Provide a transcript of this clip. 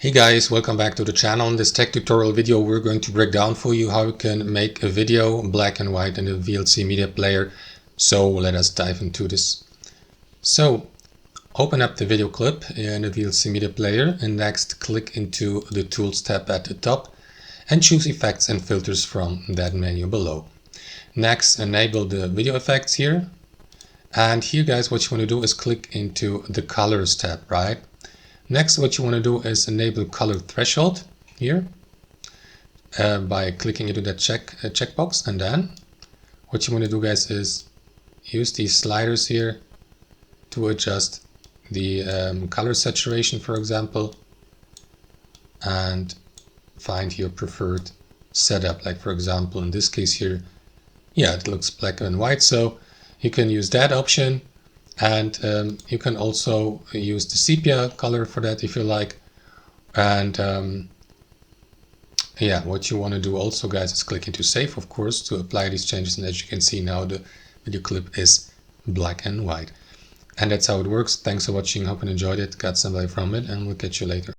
Hey guys, welcome back to the channel. In this tech tutorial video we're going to break down for you how you can make a video black and white in the VLC media player. So let us dive into this. So open up the video clip in the VLC media player and next click into the Tools tab at the top and choose Effects and Filters from that menu below. Next enable the video effects here, and here guys what you want to do is click into the Colors tab, right? Next, what you want to do is enable color threshold here by clicking into that checkbox, and then what you want to do guys is use these sliders here to adjust the color saturation, for example, and find your preferred setup. Like for example in this case here, yeah, it looks black and white, so you can use that option. And you can also use the sepia color for that if you like. And yeah, what you want to do also guys is click into save, of course, to apply these changes. And as you can see now, the video clip is black and white. And that's how it works. Thanks for watching. Hope you enjoyed it, got some value from it, and we'll catch you later.